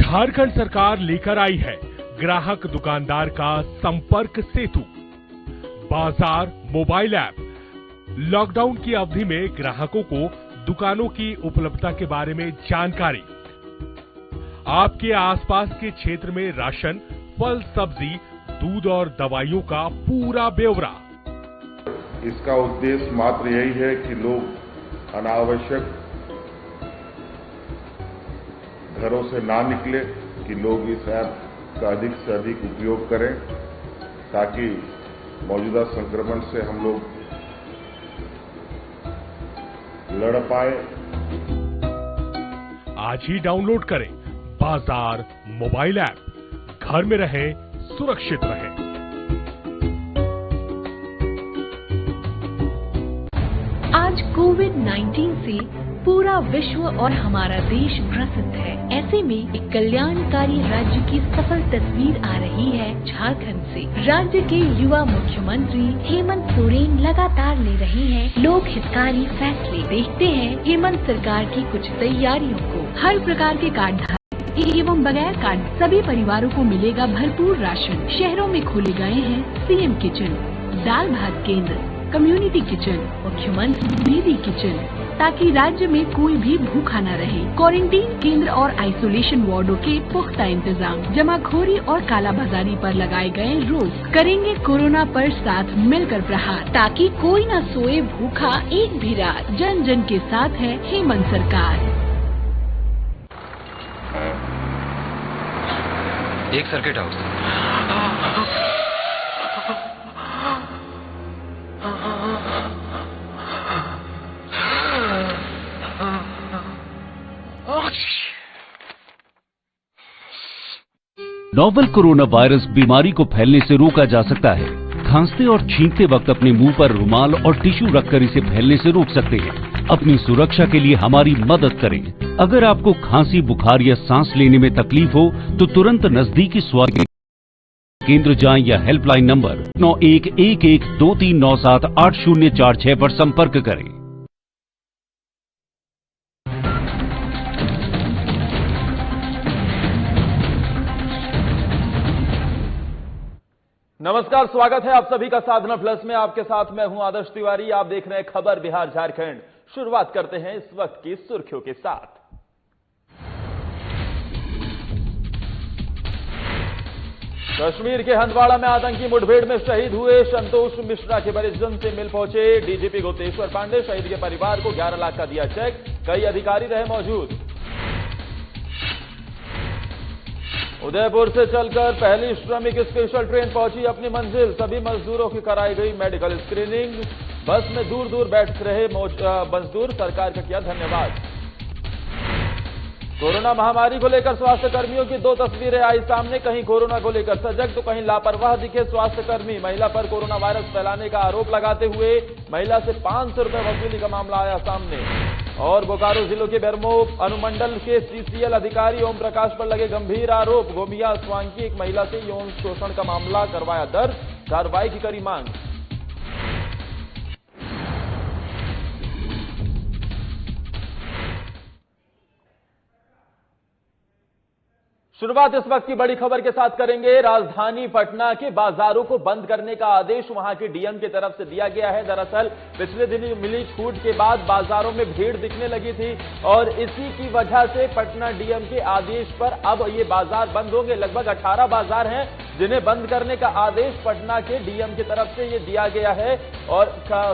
झारखंड सरकार लेकर आई है ग्राहक दुकानदार का संपर्क सेतु। बाजार मोबाइल ऐप लॉकडाउन की अवधि में ग्राहकों को दुकानों की उपलब्धता के बारे में जानकारी, आपके आसपास के क्षेत्र में राशन, फल, सब्जी, दूध और दवाइयों का पूरा ब्यौरा। इसका उद्देश्य मात्र यही है कि लोग अनावश्यक घरों से ना निकले, कि लोग इस ऐप का अधिक से अधिक उपयोग करें ताकि मौजूदा संक्रमण से हम लोग लड़ पाए। आज ही डाउनलोड करें बाजार मोबाइल ऐप, घर में रहें, सुरक्षित रहें। आज कोविड-19 से पूरा विश्व और हमारा देश ग्रसित है। ऐसे में एक कल्याणकारी राज्य की सफल तस्वीर आ रही है झारखंड से। राज्य के युवा मुख्यमंत्री हेमंत सोरेन लगातार ले रहे हैं लोक हितकारी फैसले। देखते हैं हेमंत सरकार की कुछ तैयारियों को। हर प्रकार के कार्ड एवं बगैर कार्ड सभी परिवारों को मिलेगा भरपूर राशन। शहरों में खोले गए हैं सीएम किचन, दाल भात केंद्र, कम्युनिटी किचन, मुख्यमंत्री दीदी किचन, ताकि राज्य में कोई भी भूखा न रहे। क्वारंटीन केंद्र और आइसोलेशन वार्डों के पुख्ता इंतजाम। जमाखोरी और कालाबाजारी पर लगाए गए रोक। करेंगे कोरोना पर साथ मिलकर प्रहार, ताकि कोई न सोए भूखा एक भी रात। जन जन के साथ है हेमंत सरकार। एक circuit house. Novel corona virus बीमारी को फैलने से रोका जा सकता है। खांसते और छींकते वक्त अपने मुंह पर रुमाल और टिश्यू रखकर इसे फैलने से रोक सकते हैं। अपनी सुरक्षा के लिए हमारी मदद करें। अगर आपको खांसी, बुखार या सांस लेने में तकलीफ हो तो तुरंत नजदीकी स्वास्थ्य केंद्र जाएं या हेल्पलाइन नंबर 911123978046 पर संपर्क करें। नमस्कार, स्वागत है आप सभी का साधना प्लस में। आपके साथ मैं हूं आदर्श तिवारी। आप देख रहे हैं खबर बिहार झारखंड। शुरुआत करते हैं इस वक्त की सुर्खियों के साथ। कश्मीर के हंदवाड़ा में आतंकी मुठभेड़ में शहीद हुए संतोष मिश्रा के परिजन से मिल पहुंचे डीजीपी गोतेश्वर पांडे। शहीद के परिवार को 11 लाख का दिया चेक। कई अधिकारी रहे मौजूद। उदयपुर से चलकर पहली श्रमिक स्पेशल ट्रेन पहुंची अपनी मंजिल। सभी मजदूरों की कराई गई मेडिकल स्क्रीनिंग। बस में दूर दूर बैठ रहे मजदूर सरकार का किया धन्यवाद। कोरोना महामारी को लेकर स्वास्थ्य कर्मियों की 2 तस्वीरें आई सामने। कहीं कोरोना को लेकर सजग तो कहीं लापरवाह दिखे स्वास्थ्य कर्मी। महिला पर कोरोना वायरस फैलाने का आरोप लगाते हुए महिला से 500 रुपए वसूली का मामला आया सामने। और बोकारो जिलों के बेरमो अनुमंडल के सीसीएल अधिकारी ओम प्रकाश पर लगे गंभीर आरोप। गोमिया स्वांग की एक महिला से यौन शोषण का मामला करवाया दर्ज। कार्रवाई की करी मांग। शुरुआत इस वक्त की बड़ी खबर के साथ करेंगे। राजधानी पटना के बाजारों को बंद करने का आदेश वहां के डीएम की तरफ से दिया गया है। दरअसल पिछले दिन मिली छूट के बाद बाजारों में भीड़ दिखने लगी थी और इसी की वजह से पटना डीएम के आदेश पर अब ये बाजार बंद होंगे। लगभग 18 बाजार हैं जिन्हें बंद करने का आदेश पटना के डीएम की तरफ से ये दिया गया है। और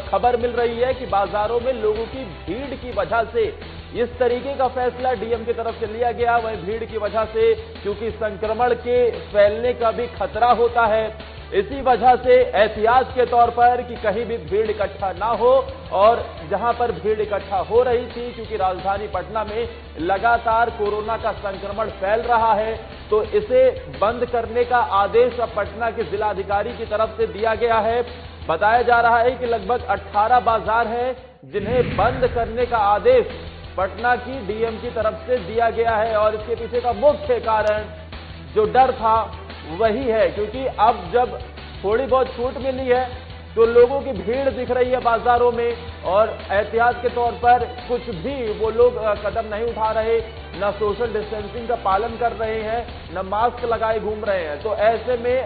खबर मिल रही है कि बाजारों में लोगों की भीड़ की वजह से इस तरीके का फैसला डीएम की तरफ से लिया गया। वहीं भीड़ की वजह से क्योंकि संक्रमण के फैलने का भी खतरा होता है, इसी वजह से एहतियात के तौर पर कि कहीं भी भीड़ इकट्ठा ना हो। और जहां पर भीड़ इकट्ठा हो रही थी, क्योंकि राजधानी पटना में लगातार कोरोना का संक्रमण फैल रहा है, तो इसे बंद करने का आदेश अब पटना के जिलाधिकारी की तरफ से दिया गया है। बताया जा रहा है कि लगभग 18 बाजार हैं जिन्हें बंद करने का आदेश पटना की डीएम की तरफ से दिया गया है। और इसके पीछे का मुख्य कारण जो डर था वही है, क्योंकि अब जब थोड़ी बहुत छूट मिली है तो लोगों की भीड़ दिख रही है बाजारों में और एहतियात के तौर पर कुछ भी वो लोग कदम नहीं उठा रहे, न सोशल डिस्टेंसिंग का पालन कर रहे हैं, न मास्क लगाए घूम रहे हैं। तो ऐसे में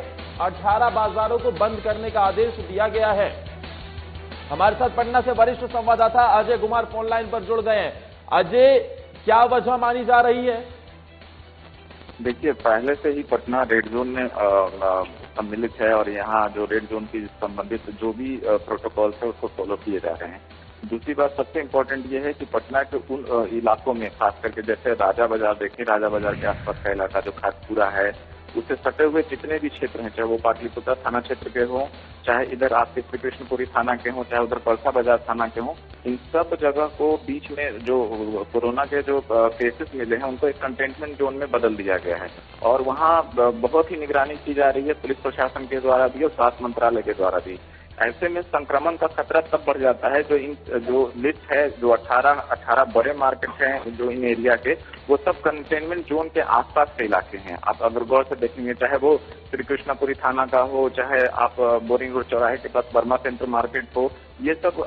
18 बाजारों को बंद करने का आदेश दिया गया है। हमारे साथ पटना से वरिष्ठ संवाददाता अजय कुमार फोन लाइन पर जुड़ गए हैं। अजय, क्या वजह मानी जा रही है? देखिए, पहले से ही पटना रेड जोन में सम्मिलित है और यहाँ जो रेड जोन की संबंधित जो भी प्रोटोकॉल है उसको फॉलो किए जा रहे हैं। दूसरी बात सबसे इम्पोर्टेंट ये है कि पटना के उन इलाकों में, खास करके जैसे राजा बाजार, देखिए राजा बाजार के आसपास का इलाका जो खासपुरा है, उससे सटे हुए जितने भी क्षेत्र हैं, चाहे वो पाटलिपुत्र थाना क्षेत्र के हों, चाहे इधर आपके श्री कृष्णपुरी थाना के हों, चाहे उधर परसा बाजार थाना के हों, इन सब जगह को बीच में जो कोरोना के जो केसेस मिले हैं उनको एक कंटेनमेंट जोन में बदल दिया गया है और वहाँ बहुत ही निगरानी की जा रही है पुलिस प्रशासन के द्वारा भी और स्वास्थ्य मंत्रालय के द्वारा भी। ऐसे में संक्रमण का खतरा तब बढ़ जाता है जो लिस्ट है, जो 18 बड़े मार्केट हैं जो इन एरिया के, वो सब कंटेनमेंट जोन के आसपास के इलाके हैं। आप अगर गौर से देखेंगे, चाहे वो श्री कृष्णपुरी थाना का हो, चाहे आप बोरिंग रोड चौराहे के पास वर्मा सेंटर मार्केट हो, ये सब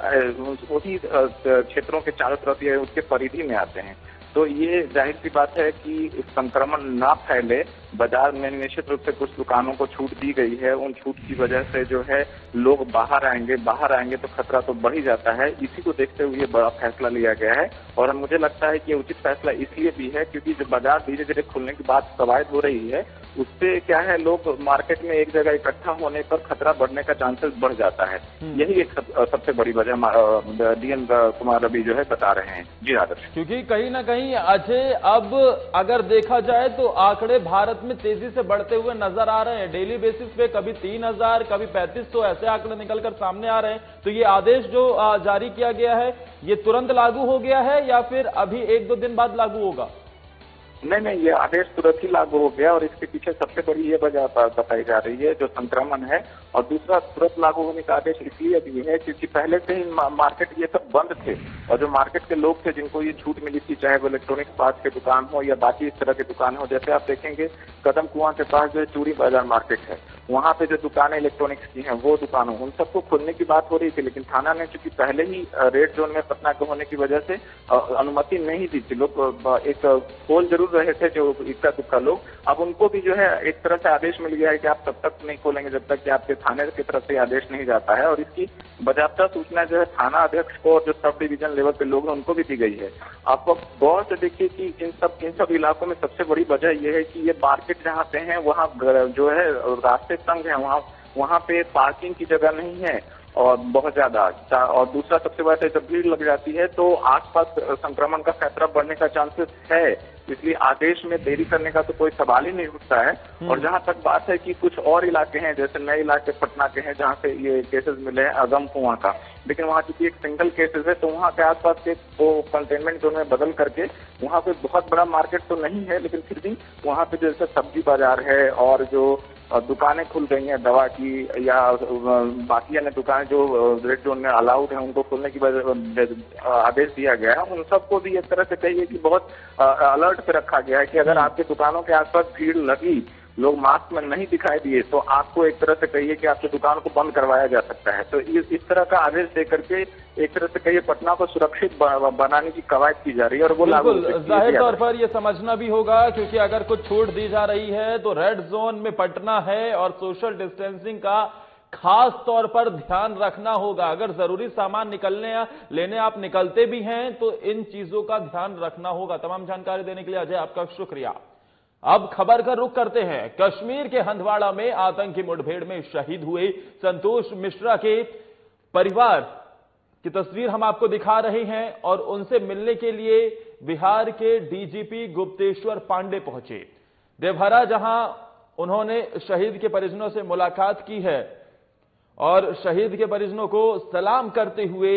वही क्षेत्रों के चारों तरफ ये उसके परिधि में आते हैं। तो ये जाहिर सी बात है कि संक्रमण ना फैले, बाजार में निश्चित रूप से कुछ दुकानों को छूट दी गई है। उन छूट की वजह से जो है लोग बाहर आएंगे तो खतरा तो बढ़ ही जाता है। इसी को देखते हुए बड़ा फैसला लिया गया है और मुझे लगता है कि उचित फैसला इसलिए भी है क्योंकि जो बाजार धीरे धीरे खुलने की बात कवायद हो रही है, उससे क्या है, लोग मार्केट में एक जगह इकट्ठा होने पर खतरा बढ़ने का चांसेस बढ़ जाता है। यही एक सबसे बड़ी वजह डीएम कुमार रवि जो है बता रहे हैं। जी आदर्श, क्योंकि कहीं ना कहीं अजय, अब अगर देखा जाए तो आंकड़े भारत में तेजी से बढ़ते हुए नजर आ रहे हैं। डेली बेसिस पे कभी 3000, कभी 3500 ऐसे आंकड़े निकलकर सामने आ रहे हैं। तो ये आदेश जो जारी किया गया है, ये तुरंत लागू हो गया है या फिर अभी 1-2 दिन बाद लागू होगा? नहीं, ये आदेश तुरंत ही लागू हो गया और इसके पीछे सबसे बड़ी ये वजह बताई जा रही है जो संक्रमण है। और दूसरा, तुरंत लागू होने का आदेश इसलिए भी है क्योंकि पहले से ही मार्केट ये सब बंद थे और जो मार्केट के लोग थे जिनको ये छूट मिली थी, चाहे वो इलेक्ट्रॉनिक्स पार्ट्स की दुकान हो या बाकी इस तरह की दुकान हो, जैसे आप देखेंगे कदम कुआं के पास जो चूड़ी बाजार मार्केट है, वहाँ पे जो दुकानें इलेक्ट्रॉनिक्स की हैं वो दुकानों, उन सबको खोलने की बात हो रही थी, लेकिन थाना ने चूंकि पहले ही रेड जोन में पटना के होने की वजह से अनुमति नहीं दी थी। लोग एक खोल जरूर रहे थे जो इक्का दुक्का लोग, अब उनको भी जो है एक तरह से आदेश मिल गया है कि आप तब तक नहीं खोलेंगे जब तक कि आपके थाने की तरफ से आदेश नहीं जाता है। और इसकी बाकायदा सूचना जो है थाना अध्यक्ष को और जो सब डिवीजन लेवल पे लोग हैं उनको भी दी गई है। आप गौर से देखिए कि इन सब इलाकों में सबसे बड़ी वजह यह है कि ये मार्केट जहाँ पे है वहाँ जो है रास्ते तंग है, वहाँ पे पार्किंग की जगह नहीं है और बहुत ज्यादा। और दूसरा सबसे बड़ा, जब भीड़ लग जाती है तो आसपास संक्रमण का खतरा बढ़ने का चांसेस है, इसलिए आदेश में देरी करने का तो कोई सवाल ही नहीं उठता है। और जहां तक बात है कि कुछ और इलाके हैं, जैसे नए इलाके पटना के हैं जहां से ये केसेस मिले हैं अगम कुआं का, लेकिन वहां चूंकि एक सिंगल केसेस है तो वहां के आसपास के वो कंटेनमेंट जोन में बदल करके वहां पे बहुत बड़ा मार्केट तो नहीं है, लेकिन फिर भी वहां पे जैसे सब्जी बाजार है और जो दुकानें खुल गई हैं दवा की या बाकी अन्य दुकानें जो रेड जोन में अलाउड है उनको खोलने की आदेश दिया गया है, उन सबको भी एक तरह से कहिए कि बहुत अलर्ट पे रखा गया है कि अगर आपके दुकानों के आसपास भीड़ लगी, लोग मास्क में नहीं दिखाई दिए, तो आपको एक तरह से कहिए कि आपकी दुकान को बंद करवाया जा सकता है। तो इस तरह का आदेश दे करके एक तरह से कहिए पटना को सुरक्षित बनाने की कवायद की जा रही है और वो लागू जाहिर तौर पर ये समझना भी होगा क्योंकि अगर कुछ छूट दी जा रही है तो रेड जोन में पटना है और सोशल डिस्टेंसिंग का खास तौर पर ध्यान रखना होगा। अगर जरूरी सामान लेने आप निकलते भी हैं तो इन चीजों का ध्यान रखना होगा। तमाम जानकारी देने के लिए अजय आपका शुक्रिया। अब खबर का रुख करते हैं। कश्मीर के हंदवाड़ा में आतंकी मुठभेड़ में शहीद हुए संतोष मिश्रा के परिवार की तस्वीर हम आपको दिखा रहे हैं और उनसे मिलने के लिए बिहार के डीजीपी गुप्तेश्वर पांडे पहुंचे देवहरा, जहां उन्होंने शहीद के परिजनों से मुलाकात की है और शहीद के परिजनों को सलाम करते हुए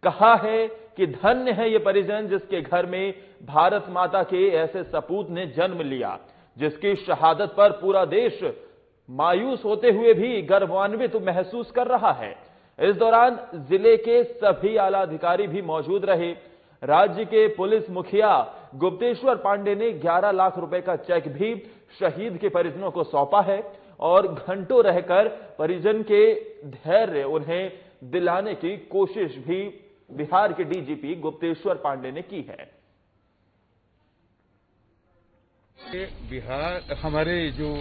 कहा है कि धन्य है ये परिजन जिसके घर में भारत माता के ऐसे सपूत ने जन्म लिया, जिसकी शहादत पर पूरा देश मायूस होते हुए भी गर्वान्वित महसूस कर रहा है। इस दौरान जिले के सभी आला अधिकारी भी मौजूद रहे। राज्य के पुलिस मुखिया गुप्तेश्वर पांडे ने 11 लाख रुपए का चेक भी शहीद के परिजनों को सौंपा है। और घंटों रहकर परिजन के धैर्य उन्हें दिलाने की कोशिश भी बिहार के डीजीपी गुप्तेश्वर पांडे ने की है। बिहार हमारे जो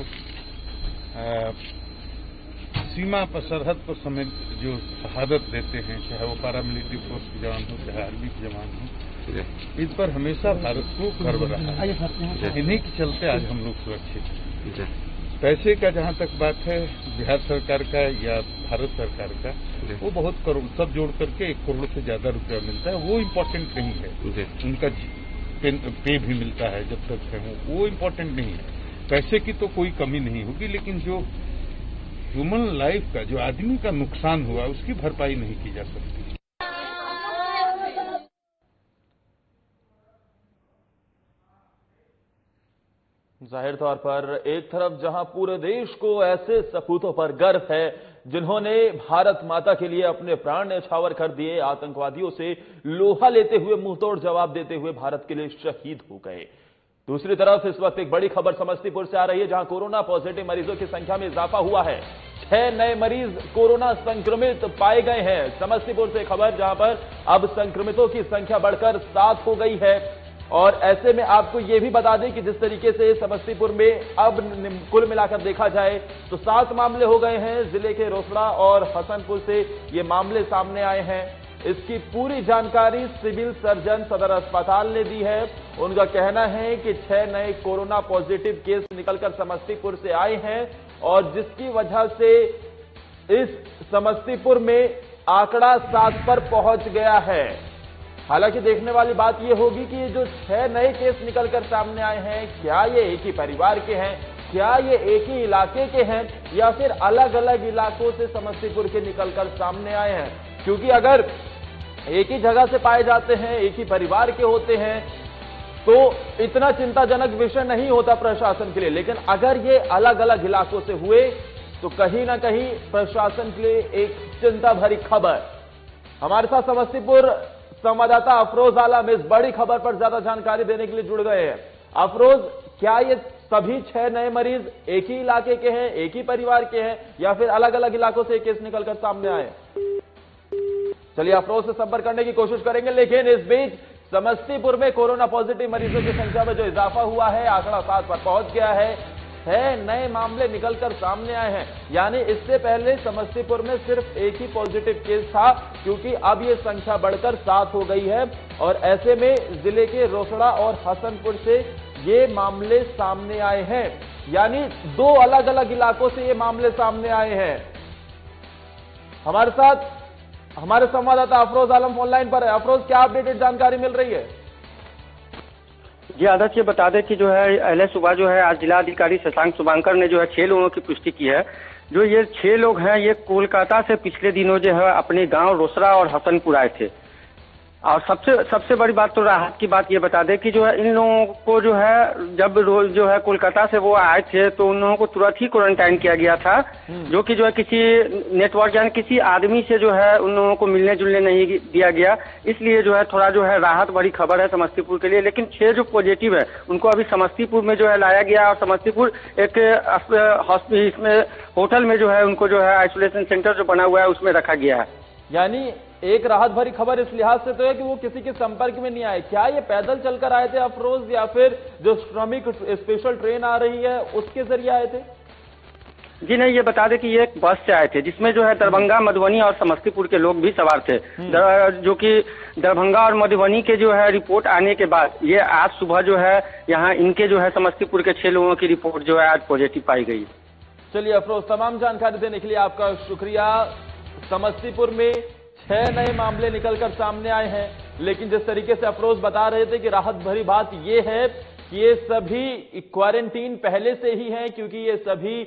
सीमा पर सरहद पर समय जो शहादत देते हैं, चाहे वो पैरामिलिट्री फोर्स के जवान हो, चाहे आर्मी के जवान हो, इस पर हमेशा भारत को गर्व रहा है। इन्हीं के चलते आज हम लोग सुरक्षित हैं। पैसे का जहां तक बात है, बिहार सरकार का या भारत सरकार का, वो बहुत करोड़ सब जोड़ करके 1 करोड़ से ज्यादा रुपया मिलता है। वो इम्पोर्टेंट नहीं है। उनका पे भी मिलता है जब तक है, वो इम्पोर्टेंट नहीं है। पैसे की तो कोई कमी नहीं होगी, लेकिन जो ह्यूमन लाइफ का, जो आदमी का नुकसान हुआ, उसकी भरपाई नहीं की जा सकती। जाहिर तौर पर एक तरफ जहां पूरे देश को ऐसे सपूतों पर गर्व है जिन्होंने भारत माता के लिए अपने प्राण न्यौछावर कर दिए, आतंकवादियों से लोहा लेते हुए मुंहतोड़ जवाब देते हुए भारत के लिए शहीद हो गए। दूसरी तरफ इस वक्त एक बड़ी खबर समस्तीपुर से आ रही है, जहां कोरोना पॉजिटिव मरीजों की संख्या में इजाफा हुआ है। 6 नए मरीज कोरोना संक्रमित पाए गए हैं। समस्तीपुर से खबर, जहां पर अब संक्रमितों की संख्या बढ़कर 7 हो गई है। और ऐसे में आपको यह भी बता दें कि जिस तरीके से समस्तीपुर में अब कुल मिलाकर देखा जाए तो 7 मामले हो गए हैं। जिले के रोसड़ा और हसनपुर से ये मामले सामने आए हैं। इसकी पूरी जानकारी सिविल सर्जन सदर अस्पताल ने दी है। उनका कहना है कि 6 नए कोरोना पॉजिटिव केस निकलकर समस्तीपुर से आए हैं और जिसकी वजह से इस समस्तीपुर में आंकड़ा 7 पर पहुंच गया है। हालांकि देखने वाली बात यह होगी कि ये जो 6 नए केस निकलकर सामने आए हैं, क्या ये एक ही परिवार के हैं, क्या ये एक ही इलाके के हैं, या फिर अलग अलग इलाकों से समस्तीपुर के निकलकर सामने आए हैं। क्योंकि अगर एक ही जगह से पाए जाते हैं, एक ही परिवार के होते हैं, तो इतना चिंताजनक विषय नहीं होता प्रशासन के लिए। लेकिन अगर ये अलग अलग इलाकों से हुए तो कहीं ना कहीं प्रशासन के लिए एक चिंता भरी खबर। हमारे साथ समस्तीपुर संवाददाता अफरोज आलम इस बड़ी खबर पर ज्यादा जानकारी देने के लिए जुड़ गए हैं। अफरोज, क्या ये सभी 6 नए मरीज एक ही इलाके के हैं, एक ही परिवार के हैं, या फिर अलग अलग इलाकों से केस निकलकर सामने आए? चलिए अफरोज से संपर्क करने की कोशिश करेंगे। लेकिन इस बीच समस्तीपुर में कोरोना पॉजिटिव मरीजों की संख्या में जो इजाफा हुआ है, आंकड़ा 7 पर पहुंच गया है। 6 नए मामले निकलकर सामने आए हैं। यानी इससे पहले समस्तीपुर में सिर्फ एक ही पॉजिटिव केस था, क्योंकि अब ये संख्या बढ़कर 7 हो गई है। और ऐसे में जिले के रोसड़ा और हसनपुर से ये मामले सामने आए हैं। यानी 2 अलग अलग इलाकों से ये मामले सामने आए हैं। हमारे साथ हमारे संवाददाता अफरोज आलम ऑनलाइन पर है। अफरोज, क्या अपडेटेड जानकारी मिल रही है? जी आदर्श, ये बता दें कि जो है पहले सुबह जो है आज जिलाधिकारी शशांक शुभांकर ने जो है 6 लोगों की पुष्टि की है। जो ये 6 लोग हैं, ये कोलकाता से पिछले दिनों जो है अपने गांव रोसड़ा और हसनपुर आए थे। और सबसे बड़ी बात तो राहत की बात ये बता दें कि जो है इन लोगों को जो है जब रोज जो है कोलकाता से वो आए थे तो उन लोगों को तुरंत ही क्वारंटाइन किया गया था, जो कि जो है किसी नेटवर्क यानी किसी आदमी से जो है उन लोगों को मिलने जुलने नहीं दिया गया। इसलिए जो है थोड़ा जो है राहत भरी खबर है समस्तीपुर के लिए। लेकिन 6 जो पॉजिटिव है उनको अभी समस्तीपुर में जो है लाया गया और समस्तीपुर एक इसमें होटल में जो है उनको जो है आइसोलेशन सेंटर जो बना हुआ है उसमें रखा गया है। यानी एक राहत भरी खबर इस लिहाज से तो है कि वो किसी के संपर्क में नहीं आए। क्या ये पैदल चलकर आए थे अफरोज, या फिर जो श्रमिक स्पेशल ट्रेन आ रही है उसके जरिए आए थे? जी नहीं, ये बता दें कि ये एक बस से आए थे जिसमें जो है दरभंगा, मधुबनी और समस्तीपुर के लोग भी सवार थे। जो कि दरभंगा और मधुबनी के जो है रिपोर्ट आने के बाद ये आज सुबह जो है यहाँ इनके जो है समस्तीपुर के 6 लोगों की रिपोर्ट जो है आज पॉजिटिव पाई गई। चलिए अफरोज, तमाम जानकारी देने के लिए आपका शुक्रिया। समस्तीपुर में 6 नए मामले निकलकर सामने आए हैं। लेकिन जिस तरीके से अफरोज बता रहे थे कि राहत भरी बात यह है कि ये सभी क्वारंटीन पहले से ही हैं, क्योंकि ये सभी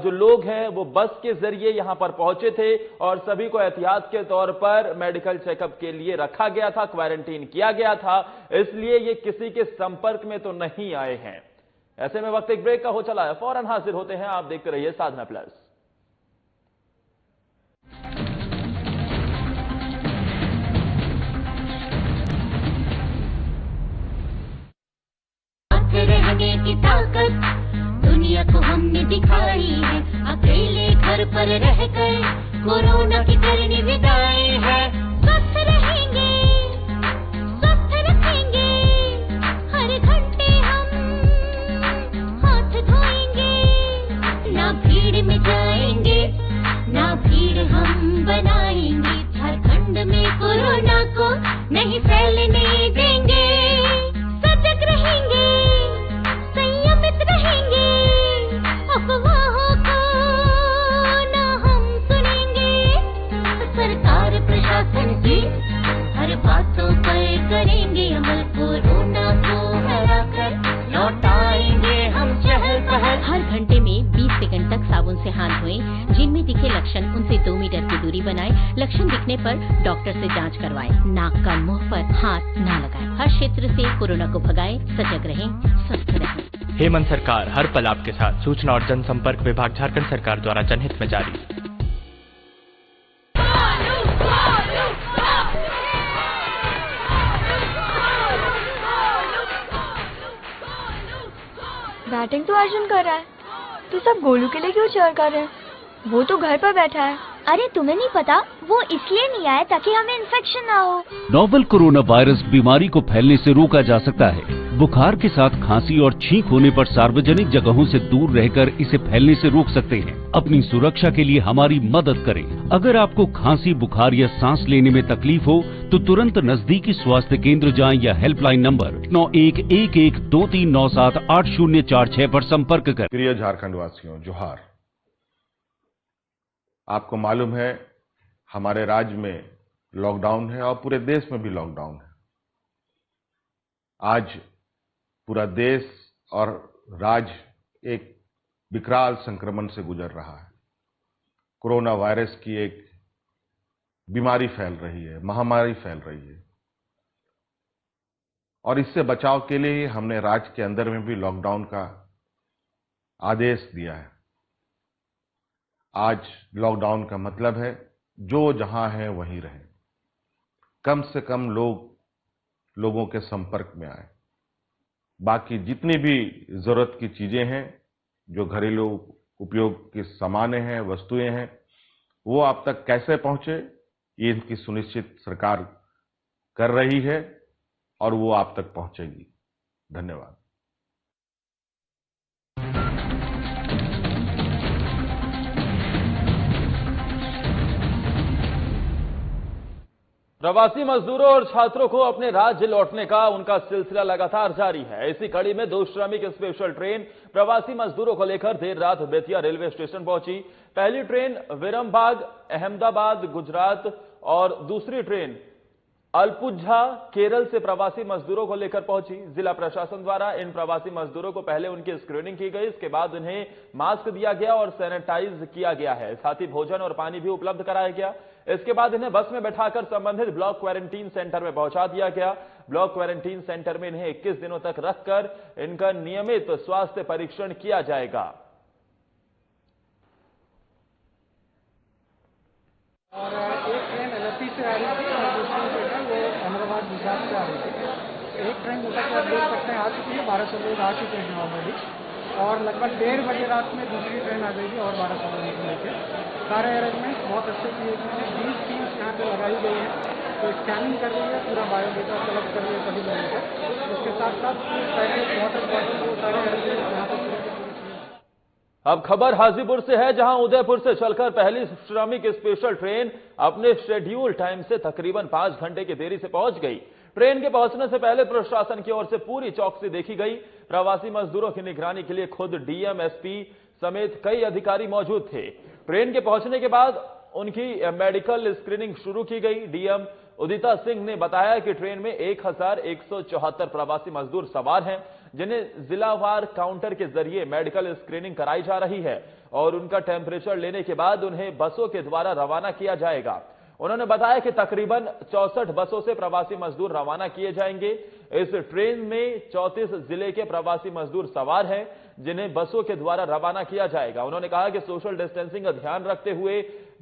जो लोग हैं वो बस के जरिए यहां पर पहुंचे थे और सभी को एहतियात के तौर पर मेडिकल चेकअप के लिए रखा गया था, क्वारंटीन किया गया था। इसलिए ये किसी के संपर्क में तो नहीं आए हैं। ऐसे में वक्त एक ब्रेक का हो चला है, फौरन हाजिर होते हैं। आप देखते रहिए साधना प्लस। रहने की ताकत दुनिया दुनिया को हमने दिखाई है, अकेले घर पर रहकर कोरोना की करनी विदाई है। स्वस्थ रहेंगे, स्वस्थ रखेंगे, हर घंटे हम हाथ धोएंगे, ना भीड़ में जाएंगे, ना भीड़ हम बनाएंगे, झारखंड में कोरोना को नहीं फैलने देंगे। सजग रहेंगे, संयमित रहेंगे, अफवाहों को ना हम सुनेंगे, सरकार प्रशासन की हर बातों पर करेंगे अमल, कोरोना को हराकर लौटाएंगे हम चहल पहल। हर घंटे में 20 सेकंड तक साबुन से हाथ धोएं, जिनमें दिखे लक्षण उनसे 2 मीटर की दूरी बनाएं, लक्षण दिखने पर डॉक्टर से जांच करवाएं, नाक कान मुंह पर हाथ न लगाएं, हर क्षेत्र से कोरोना को भगाएं, सजग रहें, स्वस्थ रहें। हेमंत सरकार हर पल आपके साथ। सूचना और जनसंपर्क विभाग झारखंड सरकार द्वारा जनहित में जारी। बैटिंग तो अर्जुन कर रहा है, तो सब गोलू के लिए क्यों चीयर कर रहे हैं? वो तो घर पर बैठा है। अरे तुम्हें नहीं पता, वो इसलिए नहीं आया ताकि हमें इन्फेक्शन ना हो। नोवेल कोरोना वायरस बीमारी को फैलने से रोका जा सकता है। बुखार के साथ खांसी और छींक होने पर सार्वजनिक जगहों से दूर रहकर इसे फैलने से रोक सकते हैं। अपनी सुरक्षा के लिए हमारी मदद करें। अगर आपको खांसी, बुखार या सांस लेने में तकलीफ हो तो तुरंत नजदीकी स्वास्थ्य केंद्र जाएं या हेल्पलाइन नंबर 911123978046 पर संपर्क करें। प्रिय झारखंड वासियों, जोहार। आपको मालूम है हमारे राज्य में लॉकडाउन है और पूरे देश में भी लॉकडाउन है। आज पूरा देश और राज्य एक विकराल संक्रमण से गुजर रहा है। कोरोना वायरस की एक बीमारी फैल रही है, महामारी फैल रही है, और इससे बचाव के लिए हमने राज्य के अंदर में भी लॉकडाउन का आदेश दिया है। आज लॉकडाउन का मतलब है जो जहां है वहीं रहें, कम से कम लोगों के संपर्क में आए। बाकी जितनी भी जरूरत की चीजें हैं, जो घरेलू उपयोग की सामानें हैं, वस्तुएं हैं, वो आप तक कैसे पहुंचे, ये इनकी सुनिश्चित सरकार कर रही है और वो आप तक पहुंचेगी। धन्यवाद। प्रवासी मजदूरों और छात्रों को अपने राज्य लौटने का उनका सिलसिला लगातार जारी है। इसी कड़ी में 2 श्रमिक स्पेशल ट्रेन प्रवासी मजदूरों को लेकर देर रात बेतिया रेलवे स्टेशन पहुंची। पहली ट्रेन विरमबाग, अहमदाबाद, गुजरात और दूसरी ट्रेन अलपुझा, केरल से प्रवासी मजदूरों को लेकर पहुंची। जिला प्रशासन द्वारा इन प्रवासी मजदूरों को पहले उनकी स्क्रीनिंग की गई, इसके बाद उन्हें मास्क दिया गया और सैनिटाइज किया गया है। साथ ही भोजन और पानी भी उपलब्ध कराया गया। इसके बाद इन्हें बस में बैठाकर संबंधित ब्लॉक क्वारंटीन सेंटर में पहुंचा दिया गया। ब्लॉक क्वारंटीन सेंटर में इन्हें 21 दिनों तक रखकर इनका नियमित स्वास्थ्य परीक्षण किया जाएगा। और एक ट्रेन एलएपी से आ रही थी और दूसरी ट्रेन है वो अहमदाबाद गुजरात से आ रही थी। एक ट्रेन जैसा कि आप देख सकते हैं आ चुकी है, 1200 लोग आ चुके हैं ऑलरेडी, और लगभग 1:30 बजे रात में दूसरी ट्रेन आ गई और 1200 लोगों को लेकर। सारे अरेंजमेंट बहुत अच्छे किए गए हैं। 20 टीम्स यहाँ पे लगाई गई है, तो स्कैनिंग कर रही है, पूरा बायोडेटा कलेक्ट कर रही है सभी लोगों का। उसके साथ साथ वाटर बॉटल वो सारे अरेंजमेंट यहाँ पर। अब खबर हाजीपुर से है, जहां उदयपुर से चलकर पहली श्रमिक स्पेशल ट्रेन अपने शेड्यूल टाइम से तकरीबन 5 घंटे की देरी से पहुंच गई। ट्रेन के पहुंचने से पहले प्रशासन की ओर से पूरी चौकसी देखी गई। प्रवासी मजदूरों की निगरानी के लिए खुद डीएम, एसपी समेत कई अधिकारी मौजूद थे। ट्रेन के पहुंचने के बाद उनकी मेडिकल स्क्रीनिंग शुरू की गई। डीएम उदिता सिंह ने बताया कि ट्रेन में 1174 प्रवासी मजदूर सवार हैं, जिन्हें जिलावार काउंटर के जरिए मेडिकल स्क्रीनिंग कराई जा रही है और उनका टेम्परेचर लेने के बाद उन्हें बसों के द्वारा रवाना किया जाएगा। उन्होंने बताया कि तकरीबन 64 बसों से प्रवासी मजदूर रवाना किए जाएंगे। इस ट्रेन में 34 जिले के प्रवासी मजदूर सवार हैं, जिन्हें बसों के द्वारा रवाना किया जाएगा। उन्होंने कहा कि सोशल डिस्टेंसिंग का ध्यान रखते हुए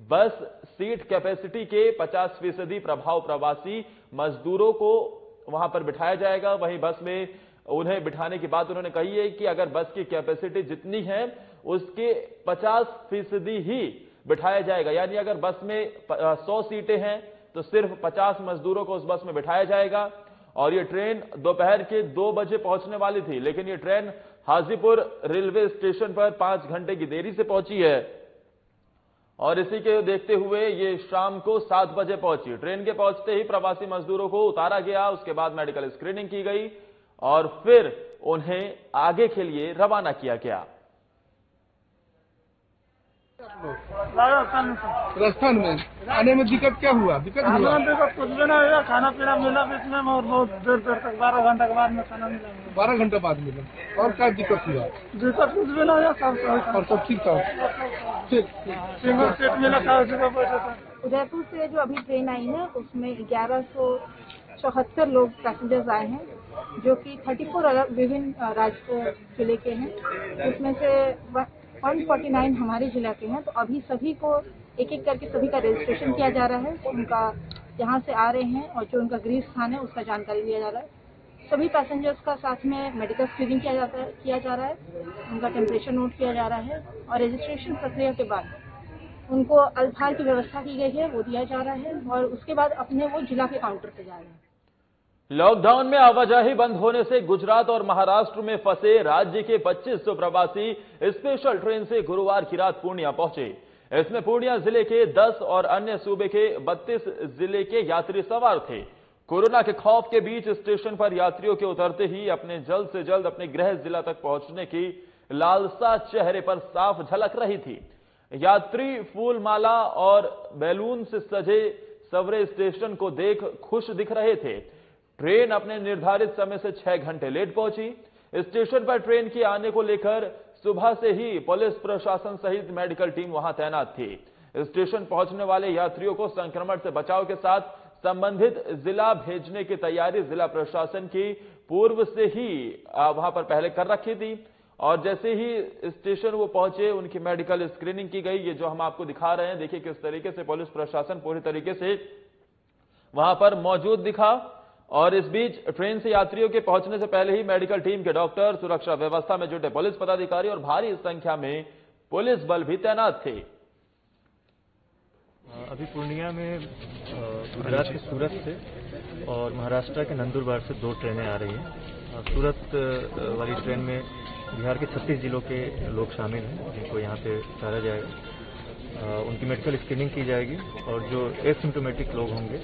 बस सीट कैपेसिटी के 50% प्रभाव प्रवासी मजदूरों को वहां पर बिठाया जाएगा। वहीं बस में उन्हें बिठाने की बात उन्होंने कही है कि अगर बस की कैपेसिटी जितनी है उसके 50% ही बिठाया जाएगा। यानी अगर बस में 100 सीटें हैं तो सिर्फ 50 मजदूरों को उस बस में बिठाया जाएगा। और ये ट्रेन दोपहर के 2 बजे पहुंचने वाली थी, लेकिन ये ट्रेन हाजीपुर रेलवे स्टेशन पर 5 घंटे की देरी से पहुंची है और इसी के देखते हुए ये शाम को 7 बजे पहुंची। ट्रेन के पहुंचते ही प्रवासी मजदूरों को उतारा गया, उसके बाद मेडिकल स्क्रीनिंग की गई और फिर उन्हें आगे के लिए रवाना किया गया। राजस्थान में आने में दिक्कत क्या हुआ? दिक्कत कुछ भी नहीं हुआ, खाना पीना मिला बीच में और बहुत देर तक 12 घंटे के बाद में खाना मिला। 12 घंटे बाद मिला। और क्या दिक्कत हुआ? दिक्कत कुछ भी नहीं हुआ, सब ठीक था। सिंगल सीट मिला था, उसी पर बैठा था। उदयपुर से जो अभी ट्रेन आई है उसमें 1174 लोग पैसेंजर्स आए हैं, जो कि 34 अलग विभिन्न राज्य जिले के हैं। उसमें से 149 हमारे जिला के हैं। तो अभी सभी को एक एक करके सभी का रजिस्ट्रेशन किया जा रहा है, उनका जहाँ से आ रहे हैं और जो उनका गृह स्थान है उसका जानकारी लिया जा रहा है। सभी पैसेंजर्स का साथ में मेडिकल स्क्रीनिंग किया जा रहा है, उनका टेम्परेचर नोट किया जा रहा है और रजिस्ट्रेशन प्रक्रिया के बाद उनको अल्पाहार की व्यवस्था की गई है, वो दिया जा रहा है और उसके बाद अपने वो जिला के काउंटर पे जा रहे हैं। लॉकडाउन में आवाजाही बंद होने से गुजरात और महाराष्ट्र में फंसे राज्य के 2500 प्रवासी स्पेशल ट्रेन से गुरुवार की रात पूर्णिया पहुंचे। इसमें पूर्णिया जिले के 10 और अन्य सूबे के 32 जिले के यात्री सवार थे। कोरोना के खौफ के बीच स्टेशन पर यात्रियों के उतरते ही अपने जल्द से जल्द अपने गृह जिला तक पहुंचने की लालसा चेहरे पर साफ झलक रही थी। यात्री फूलमाला और बैलून से सजे सवरे स्टेशन को देख खुश दिख रहे थे। ट्रेन अपने निर्धारित समय से 6 घंटे लेट पहुंची। स्टेशन पर ट्रेन के आने को लेकर सुबह से ही पुलिस प्रशासन सहित मेडिकल टीम वहां तैनात थी। स्टेशन पहुंचने वाले यात्रियों को संक्रमण से बचाव के साथ संबंधित जिला भेजने की तैयारी जिला प्रशासन की पूर्व से ही वहां पर पहले कर रखी थी और जैसे ही स्टेशन वो पहुंचे उनकी मेडिकल स्क्रीनिंग की गई। ये जो हम आपको दिखा रहे हैं, देखिए किस तरीके से पुलिस प्रशासन पूरी तरीके से वहां पर मौजूद दिखा। और इस बीच ट्रेन से यात्रियों के पहुंचने से पहले ही मेडिकल टीम के डॉक्टर, सुरक्षा व्यवस्था में जुटे पुलिस पदाधिकारी और भारी संख्या में पुलिस बल भी तैनात थे। अभी पूर्णिया में गुजरात के सूरत से और महाराष्ट्र के नंदुरबार से 2 ट्रेनें आ रही हैं। सूरत वाली ट्रेन में बिहार के 36 जिलों के लोग शामिल हैं जिनको यहाँ पे उतारा जाएगा। उनकी मेडिकल स्क्रीनिंग की जाएगी और जो एसिम्प्टोमेटिक लोग होंगे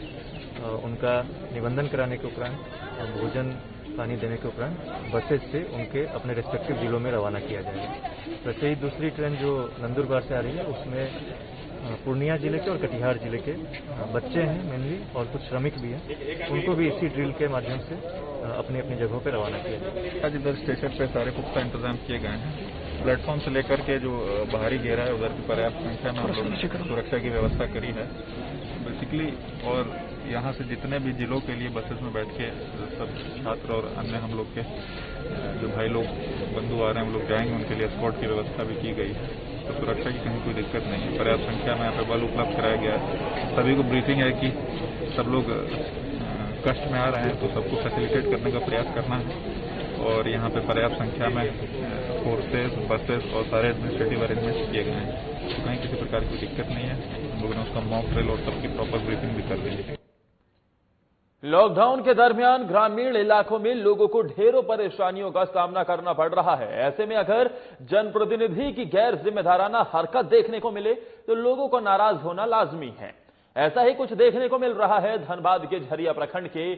उनका निबंधन कराने के उपरांत भोजन पानी देने के उपरांत बसेस से उनके अपने रेस्पेक्टिव जिलों में रवाना किया जाएगा। वैसे ही दूसरी ट्रेन जो नंदुरबार से आ रही है उसमें पूर्णिया जिले के और कटिहार जिले के बच्चे हैं मेनली और कुछ श्रमिक भी हैं, उनको भी इसी ड्रिल के माध्यम से अपनी अपनी जगहों पर रवाना किया जाएगा। आज इधर स्टेशन पे सारे पुख्ता इंतजाम किए गए हैं। प्लेटफॉर्म से लेकर के जो बाहरी घेरा है उधर की पर्याप्त संख्या में हम लोग सुरक्षा की व्यवस्था करी है बेसिकली। और यहाँ से जितने भी जिलों के लिए बसेस में बैठ के सब छात्र और अन्य हम लोग के जो भाई लोग बंधु आ रहे हैं वो लोग जाएंगे, उनके लिए एस्कॉर्ट की व्यवस्था भी की गई है। तो सुरक्षा की कहीं कोई दिक्कत नहीं है। पर्याप्त संख्या में यहाँ पे बल उपलब्ध कराया गया है। सभी को ब्रीफिंग है कि सब लोग कष्ट में आ रहे हैं तो सबको फैसिलिटेट करने का प्रयास करना है और यहाँ पे पर्याप्त संख्या में फोर्सेस, बसेस और सारे एडमिनिस्ट्रेटिव अरेंजमेंट किए गए हैं। तो कहीं किसी प्रकार की दिक्कत नहीं है। हम लोगों ने उसका मॉक ड्रिल और सबकी प्रॉपर ब्रीफिंग भी कर दी है। लॉकडाउन के दरमियान ग्रामीण इलाकों में लोगों को ढेरों परेशानियों का सामना करना पड़ रहा है। ऐसे में अगर जनप्रतिनिधि की गैर जिम्मेदाराना हरकत देखने को मिले तो लोगों को नाराज होना लाजमी है। ऐसा ही कुछ देखने को मिल रहा है धनबाद के झरिया प्रखंड के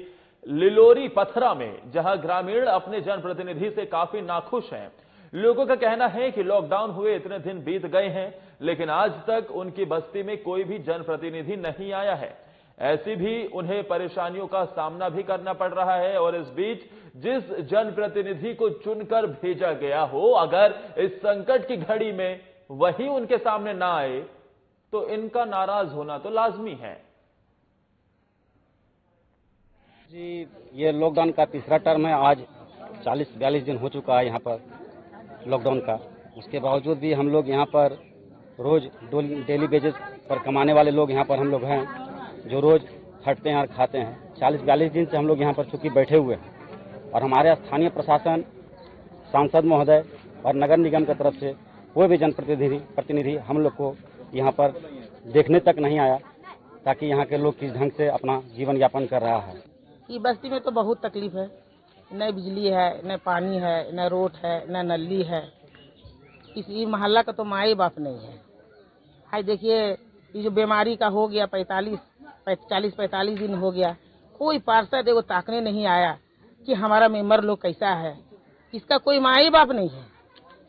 लिलोरी पथरा में, जहां ग्रामीण अपने जनप्रतिनिधि से काफी नाखुश हैं। लोगों का कहना है कि लॉकडाउन हुए इतने दिन बीत गए हैं लेकिन आज तक उनकी बस्ती में कोई भी जनप्रतिनिधि नहीं आया है। ऐसी भी उन्हें परेशानियों का सामना भी करना पड़ रहा है और इस बीच जिस जनप्रतिनिधि को चुनकर भेजा गया हो, अगर इस संकट की घड़ी में वही उनके सामने ना आए तो इनका नाराज होना तो लाजमी है। जी, ये लॉकडाउन का तीसरा टर्म है। आज 40-42 दिन हो चुका है यहाँ पर लॉकडाउन का। उसके बावजूद भी हम लोग यहाँ पर रोज डेली बेसिस पर कमाने वाले लोग यहाँ पर हम लोग हैं जो रोज हटते हैं और खाते हैं। 40-42 दिन से हम लोग यहाँ पर चूंकि बैठे हुए हैं और हमारे स्थानीय प्रशासन, सांसद महोदय और नगर निगम की तरफ से कोई भी जनप्रतिनिधि हम लोग को यहाँ पर देखने तक नहीं आया, ताकि यहाँ के लोग किस ढंग से अपना जीवन यापन कर रहा है। ये बस्ती में तो बहुत तकलीफ है, न बिजली है, न पानी है, न रोड है, न नली है। इस मोहल्ला का तो माँ बाप नहीं है। हाय देखिए, ये जो बीमारी का हो गया 40-45 दिन हो गया, कोई पार्षद एगो ताकने नहीं आया कि हमारा मेंबर लोग कैसा है। इसका कोई माँ बाप नहीं है।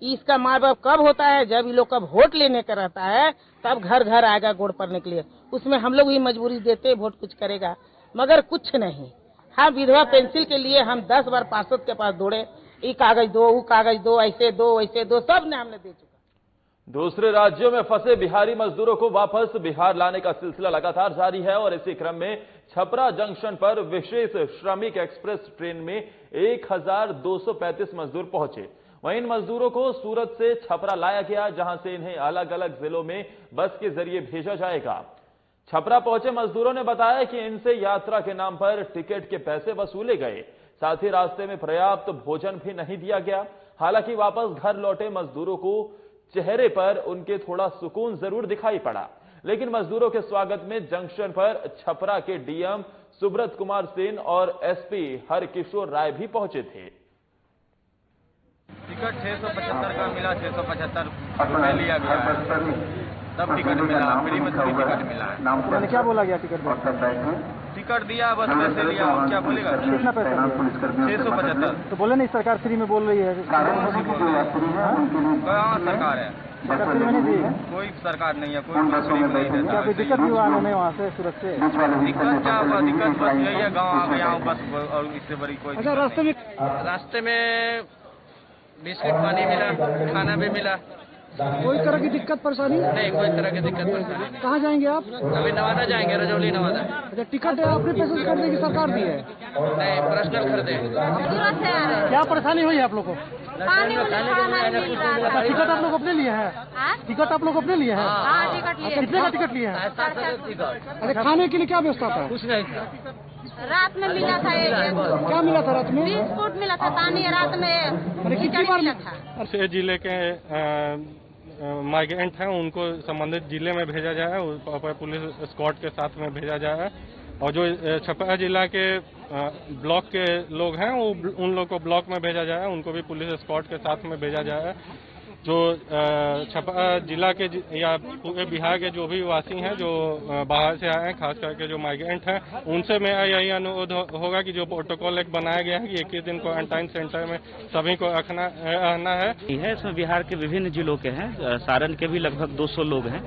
इसका माँ बाप कब होता है? जब ये लोग का वोट लेने का रहता है, तब घर घर आएगा वोट पड़ने के लिए। उसमें हम लोग भी मजबूरी देते, वोट कुछ करेगा, मगर कुछ नहीं। हम विधवा पेंसिल के लिए हम 10 बार पार्षद के पास दौड़े, ये कागज दो, वो कागज दो, ऐसे दो, वैसे दो, सब ने हमने दे चुका। दूसरे राज्यों में फंसे बिहारी मजदूरों को वापस बिहार लाने का सिलसिला लगातार जारी है और इसी क्रम में छपरा जंक्शन पर विशेष श्रमिक एक्सप्रेस ट्रेन में 1235 मजदूर पहुंचे। वहीं इन मजदूरों को सूरत से छपरा लाया गया, जहां से इन्हें अलग अलग जिलों में बस के जरिए भेजा जाएगा। छपरा पहुंचे मजदूरों ने बताया कि इनसे यात्रा के नाम पर टिकट के पैसे वसूले गए, साथ ही रास्ते में पर्याप्त भोजन भी नहीं दिया गया। हालांकि वापस घर लौटे मजदूरों को चेहरे पर उनके थोड़ा सुकून जरूर दिखाई पड़ा, लेकिन मजदूरों के स्वागत में जंक्शन पर छपरा के डीएम सुब्रत कुमार सेन और एसपी हरकिशोर राय भी पहुंचे थे। टिकट 675 का मिला, 675 रुपए लिया गया है, तब टिकट मिला, फ्री में थोड़ी टिकट मिला है। मैंने क्या बोला गया टिकट में? टिकट दिया, बस पैसे लिया, और क्या बोलेगा? कितना पैसा? 675। तो बोले नहीं सरकार फ्री में बोल रही है। कहाँ सरकार है? कोई सरकार नहीं है, कोई फ्री में नहीं देता। क्या कोई दिक्कत हुआ आने में वहाँ से सूरत से? दिक्कत क्या हुआ? दिक्कत बस यही है, गाँव आ गया हूँ बस, और इससे बड़ी कोई। अच्छा, रास्ते में बिस्किट पानी मिला, खाना भी मिला। कोई तरह की दिक्कत परेशानी नहीं? कोई तरह की दिक्कत परेशानी नहीं। कहाँ जाएंगे आप? अभी नवादा जाएंगे, रजौली नवादा। अच्छा, टिकट आपने पैसे खरीदे की सरकार दी है? नहीं, पर्सनल खरीदे। क्या परेशानी हुई है आप लोग को? टिकट आप लोग अपने लिए है? टिकट आप लोग अपने लिए है? कितने का टिकट लिए है? अच्छा, खाने के लिए क्या व्यवस्था था? कुछ नहीं, रात में मिला था। क्या मिला था रात में? बिस्कुट मिला था, पानी रात में कितनी बार मिला था? जिले के माइग्रेंट हैं उनको संबंधित जिले में भेजा जाए, पुलिस स्क्वाड के साथ में भेजा जाए, और जो छपरा जिला के ब्लॉक के लोग हैं वो उन लोग को ब्लॉक में भेजा जाए, उनको भी पुलिस स्क्वाड के साथ में भेजा जाए। जो छपरा जिला के या पूरे बिहार के जो भी वासी हैं जो बाहर से आए हैं, खास करके जो माइग्रेंट हैं, उनसे मेरा यही अनुरोध होगा कि जो प्रोटोकॉल एक बनाया गया है कि 21 दिन क्वारंटाइन सेंटर में सभी को रहना है। इसमें बिहार के विभिन्न जिलों के हैं, सारण के भी लगभग 200 लोग हैं।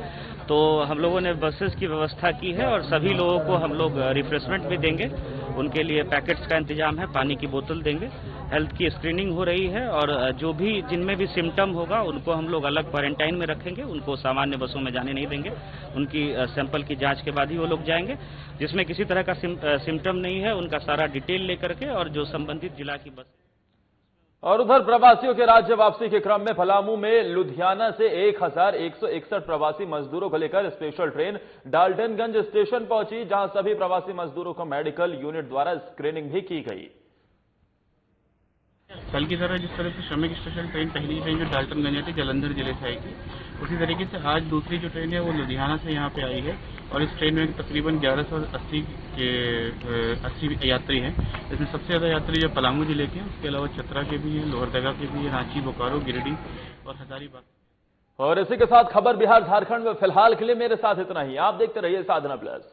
तो हम लोगों ने बसेस की व्यवस्था की है और सभी लोगों को हम लोग रिफ्रेशमेंट भी देंगे, उनके लिए पैकेट्स का इंतजाम है, पानी की बोतल देंगे, हेल्थ की स्क्रीनिंग हो रही है, और जो भी जिनमें भी सिम्टम होगा उनको हम लोग अलग क्वारंटाइन में रखेंगे, उनको सामान्य बसों में जाने नहीं देंगे, उनकी सैंपल की जांच के बाद ही वो लोग जाएंगे। जिसमें किसी तरह का सिम्टम नहीं है उनका सारा डिटेल लेकर के और जो संबंधित जिला की बस। और उधर प्रवासियों के राज्य वापसी के क्रम में पलामू में लुधियाना से 1161 प्रवासी मजदूरों को लेकर स्पेशल ट्रेन डाल्टनगंज स्टेशन पहुंची, जहां सभी प्रवासी मजदूरों को मेडिकल यूनिट द्वारा स्क्रीनिंग भी की गई। कल की तरह जिस तरह से श्रमिक स्पेशल ट्रेन पहली ट्रेन जो डाल्टनगंज थी जालंधर जिले से आई थी, उसी तरीके से आज दूसरी जो ट्रेन है वो लुधियाना से यहाँ पे आई है, और इस ट्रेन में तकरीबन 1180 यात्री हैं। इसमें सबसे ज़्यादा यात्री जो पलामू जिले के हैं, उसके अलावा चतरा के भी हैं, लोहरदगा के भी हैं, रांची, बोकारो, गिरिडीह और हजारीबाग। और इसी के साथ खबर बिहार झारखंड में फिलहाल के लिए मेरे साथ इतना ही। आप देखते रहिए साधना प्लस।